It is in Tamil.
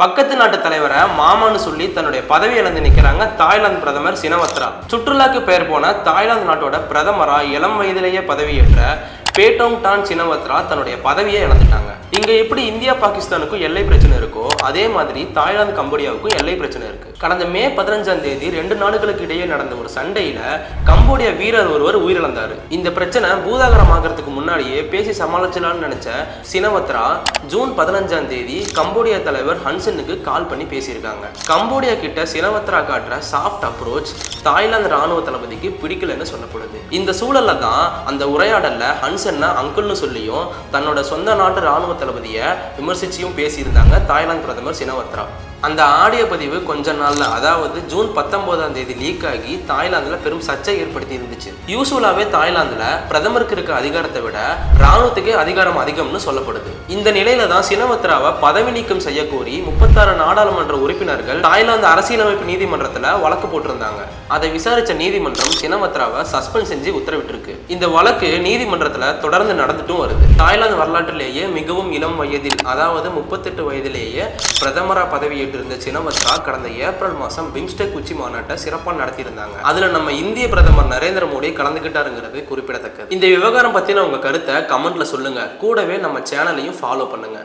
பக்கத்து நாட்டு தலைவரை மாமான்னு சொல்லி தன்னுடைய பதவி இழந்து நிற்கிறாங்க தாய்லாந்து பிரதமர் சினவத்ரா. சுற்றுலாக்கு பெயர் போன தாய்லாந்து நாட்டோட பிரதமரா இளம் வயதிலேயே பதவியேற்ற பேட்டோங் டான் சினவத்ரா தன்னுடைய பதவியை இழந்துட்டாங்க. இங்க எப்படி இந்தியா பாகிஸ்தானுக்கும் எல்லை பிரச்சனை இருக்கோ அதே மாதிரி தாய்லாந்து கம்போடியாவுக்கும் எல்லை பிரச்சனை இருக்கு. கடந்த மே 15ஆம் தேதி 2 நாடுகளுக்கு இடையே நடந்த ஒரு சண்டையில கம்போடியா வீரர் ஒருவர் உயிரிழந்தாரு. இந்த பிரச்சனை பூதாகரமாகறதுக்கு முன்னாடியே பேசி சமாளிச்சலாம்னு நினைச்ச சினவத்ரா ஜூன் 15ஆம் தேதி கம்போடியா தலைவர் ஹன்சனுக்கு கால் பண்ணி பேசியிருக்காங்க. கம்போடியா கிட்ட சினவத்ரா காட்டுற சாஃப்ட் அப்ரோச் தாய்லாந்து ராணுவ தளபதிக்கு பிடிக்கலன்னு சொல்லப்படுது. இந்த சூழல்ல தான் அந்த உரையாடல்ல ஹன்சன்னா அங்கிள்னு சொல்லியும் தன்னோட சொந்த நாட்டு ராணுவ தளபதியை விமர்சிச்சியும் பேசியிருந்தாங்க தாய்லாந்து பிரதமர் சினவத்ரா. அந்த ஆடியோ பதிவு கொஞ்ச நாள்ல, அதாவது ஜூன் 19ஆம் தேதி லீக் ஆகி தாய்லாந்துல பெரும் சர்ச்சை ஏற்படுத்தி இருந்துச்சு. யூசுவலாவே தாய்லாந்துல பிரதமருக்கு இருக்க அதிகாரத்தை விட ராணுவத்துக்கே அதிகாரம் அதிகம்னு சொல்லப்படுது. இந்த நிலையில தான் சினவத்ராவை பதவி நீக்கம் செய்ய கோரி 36 நாடாளுமன்ற உறுப்பினர்கள் தாய்லாந்து அரசியலமைப்பு நீதிமன்றத்துல வழக்கு போட்டிருந்தாங்க. அதை விசாரிச்ச நீதிமன்றம் சினவத்ராவை சஸ்பெண்ட் செஞ்சு உத்தரவிட்டிருக்கு. இந்த வழக்கு நீதிமன்றத்துல தொடர்ந்து நடந்துட்டும் வருது. தாய்லாந்து வரலாற்றிலேயே மிகவும் இளம் வயதில், அதாவது 38 வயதிலேயே பிரதமரா பதவி இருந்த சினவத்ரா கடந்த ஏப்ரல் மாசம் பிம்ஸ்டெக் உச்சி மாநாட்டை சிறப்பாக நடத்தியிருந்தாங்க. அதுல நம்ம இந்திய பிரதமர் நரேந்திர மோடி கலந்துகிட்டாருங்கிறது குறிப்பிடத்தக்கது. இந்த விவகாரம் பத்தின உங்க கருத்தை கமெண்ட்ல சொல்லுங்க. கூடவே நம்ம சேனலையும் ஃபாலோ பண்ணுங்க.